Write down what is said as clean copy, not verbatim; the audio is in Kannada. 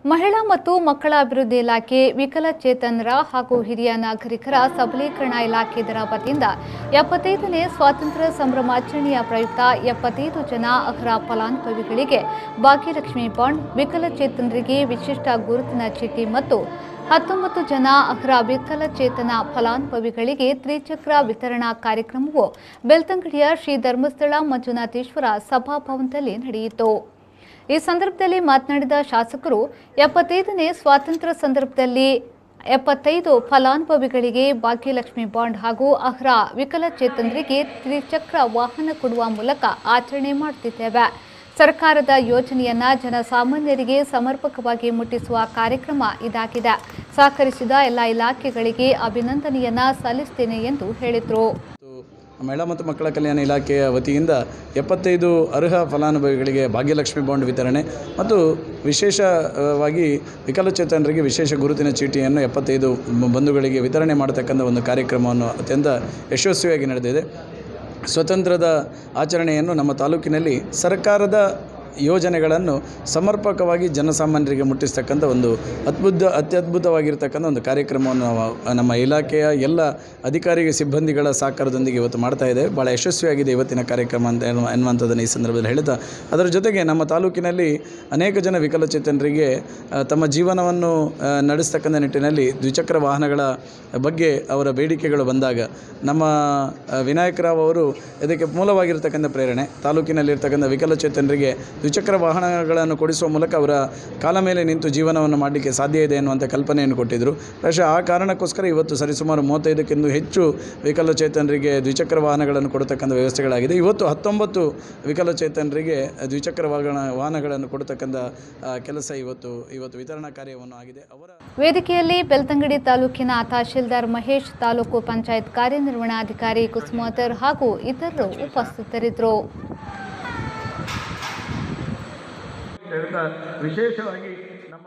ಮಹಿಳಾ ಮತ್ತು ಮಕ್ಕಳ ಅಭಿವೃದ್ಧಿ ಇಲಾಖೆ ವಿಕಲಚೇತನರ ಹಾಗೂ ಹಿರಿಯ ನಾಗರಿಕರ ಸಬಲೀಕರಣ ಇಲಾಖೆ ಇದರ ವತಿಯಿಂದ 75ನೇ ಸ್ವಾತಂತ್ರ್ಯ ಸಂಭ್ರಮಾಚರಣೆಯ ಪ್ರಯುಕ್ತ 75 ಜನ ಅರ್ಹ ಫಲಾನುಭವಿಗಳಿಗೆ ಭಾಗ್ಯಲಕ್ಷ್ಮಿ ಬಾಂಡ್, ವಿಕಲಚೇತನರಿಗೆ ವಿಶಿಷ್ಟ ಗುರುತಿನ ಚೀಟಿ ಮತ್ತು 19 ಜನ ಅರ್ಹ ವಿಕಲಚೇತನ ಫಲಾನುಭವಿಗಳಿಗೆ ತ್ರಿಚಕ್ರ ವಿತರಣಾ ಕಾರ್ಯಕ್ರಮವು ಬೆಳ್ತಂಗಡಿಯ ಶ್ರೀ ಧರ್ಮಸ್ಥಳ ಮಂಜುನಾಥೇಶ್ವರ ಸಭಾಭವನದಲ್ಲಿ ನಡೆಯಿತು. ಈ ಸಂದರ್ಭದಲ್ಲಿ ಮಾತನಾಡಿದ ಶಾಸಕರು 75ನೇ ಸ್ವಾತಂತ್ರ್ಯ ಸಂದರ್ಭದಲ್ಲಿ 75 ಫಲಾನುಭವಿಗಳಿಗೆ ಭಾಗ್ಯಲಕ್ಷ್ಮಿ ಬಾಂಡ್ ಹಾಗೂ ಅರ್ಹ ವಿಕಲಚೇತನರಿಗೆ ತ್ರಿಚಕ್ರ ವಾಹನ ಕೊಡುವ ಮೂಲಕ ಆಚರಣೆ ಮಾಡುತ್ತಿದ್ದೇವೆ. ಸರ್ಕಾರದ ಯೋಜನೆಯನ್ನ ಜನಸಾಮಾನ್ಯರಿಗೆ ಸಮರ್ಪಕವಾಗಿ ಮುಟ್ಟಿಸುವ ಕಾರ್ಯಕ್ರಮ ಇದಾಗಿದೆ. ಸಹಕರಿಸಿದ ಎಲ್ಲ ಇಲಾಖೆಗಳಿಗೆ ಅಭಿನಂದನೆಯನ್ನ ಸಲ್ಲಿಸುತ್ತೇನೆ ಎಂದು ಹೇಳಿದರು. ಮಹಿಳಾ ಮತ್ತು ಮಕ್ಕಳ ಕಲ್ಯಾಣ ಇಲಾಖೆಯ ವತಿಯಿಂದ 75 ಅರ್ಹ ಫಲಾನುಭವಿಗಳಿಗೆ ಭಾಗ್ಯಲಕ್ಷ್ಮಿ ಬಾಂಡ್ ವಿತರಣೆ ಮತ್ತು ವಿಶೇಷವಾಗಿ ವಿಕಲಚೇತನರಿಗೆ ವಿಶೇಷ ಗುರುತಿನ ಚೀಟಿಯನ್ನು 75 ಬಂಧುಗಳಿಗೆ ವಿತರಣೆ ಮಾಡತಕ್ಕಂಥ ಒಂದು ಕಾರ್ಯಕ್ರಮವನ್ನು ಅತ್ಯಂತ ಯಶಸ್ವಿಯಾಗಿ ನಡೆದಿದೆ. ಸ್ವಾತಂತ್ರ್ಯದ ಆಚರಣೆಯನ್ನು ನಮ್ಮ ತಾಲೂಕಿನಲ್ಲಿ ಸರ್ಕಾರದ ಯೋಜನೆಗಳನ್ನು ಸಮರ್ಪಕವಾಗಿ ಜನಸಾಮಾನ್ಯರಿಗೆ ಮುಟ್ಟಿಸ್ತಕ್ಕಂಥ ಒಂದು ಅತ್ಯದ್ಭುತವಾಗಿರ್ತಕ್ಕಂಥ ಒಂದು ಕಾರ್ಯಕ್ರಮವನ್ನು ನಮ್ಮ ಇಲಾಖೆಯ ಎಲ್ಲ ಅಧಿಕಾರಿ ಸಿಬ್ಬಂದಿಗಳ ಸಹಕಾರದೊಂದಿಗೆ ಇವತ್ತು ಮಾಡ್ತಾ ಇದೆ. ಭಾಳ ಯಶಸ್ವಿಯಾಗಿದೆ ಇವತ್ತಿನ ಕಾರ್ಯಕ್ರಮ ಅಂತ ಎನ್ನುವಂಥದ್ದನ್ನು ಈ ಸಂದರ್ಭದಲ್ಲಿ ಹೇಳ್ತಾ, ಅದರ ಜೊತೆಗೆ ನಮ್ಮ ತಾಲೂಕಿನಲ್ಲಿ ಅನೇಕ ಜನ ವಿಕಲಚೇತನರಿಗೆ ತಮ್ಮ ಜೀವನವನ್ನು ನಡೆಸ್ತಕ್ಕಂಥ ನಿಟ್ಟಿನಲ್ಲಿ ದ್ವಿಚಕ್ರ ವಾಹನಗಳ ಬಗ್ಗೆ ಅವರ ಬೇಡಿಕೆಗಳು ಬಂದಾಗ ನಮ್ಮ ವಿನಾಯಕರಾವ್ ಅವರು ಇದಕ್ಕೆ ಮೂಲವಾಗಿರ್ತಕ್ಕಂಥ ಪ್ರೇರಣೆ, ತಾಲೂಕಿನಲ್ಲಿರ್ತಕ್ಕಂಥ ವಿಕಲಚೇತನರಿಗೆ ದ್ವಿಚಕ್ರ ವಾಹನಗಳನ್ನು ಕೊಡಿಸುವ ಮೂಲಕ ಅವರ ಕಾಲ ಮೇಲೆ ನಿಂತು ಜೀವನವನ್ನು ಮಾಡಲಿಕ್ಕೆ ಸಾಧ್ಯ ಇದೆ ಎನ್ನುವಂಥ ಕಲ್ಪನೆಯನ್ನು ಕೊಟ್ಟಿದ್ದರು. ಬಹುಶಃ ಆ ಕಾರಣಕ್ಕೋಸ್ಕರ ಇವತ್ತು ಸರಿಸುಮಾರು 35ಕ್ಕಿಂತ ಹೆಚ್ಚು ವಿಕಲಚೇತನರಿಗೆ ದ್ವಿಚಕ್ರ ವಾಹನಗಳನ್ನು ಕೊಡತಕ್ಕಂಥ ವ್ಯವಸ್ಥೆಗಳಾಗಿದೆ. ಇವತ್ತು 19 ವಿಕಲಚೇತನರಿಗೆ ದ್ವಿಚಕ್ರ ವಾಹನಗಳನ್ನು ಕೊಡತಕ್ಕಂಥ ಕೆಲಸ ಇವತ್ತು ವಿತರಣಾ ಕಾರ್ಯವನ್ನು ಆಗಿದೆ. ವೇದಿಕೆಯಲ್ಲಿ ಬೆಳ್ತಂಗಡಿ ತಾಲೂಕಿನ ತಹಶೀಲ್ದಾರ್ ಮಹೇಶ್, ತಾಲೂಕು ಪಂಚಾಯತ್ ಕಾರ್ಯನಿರ್ವಹಣಾಧಿಕಾರಿ ಕುಸುಮಾಧರ್ ಹಾಗೂ ಇತರರು ಉಪಸ್ಥಿತರಿದ್ದರು. ವಿಶೇಷವಾಗಿ ನಮ್ಮ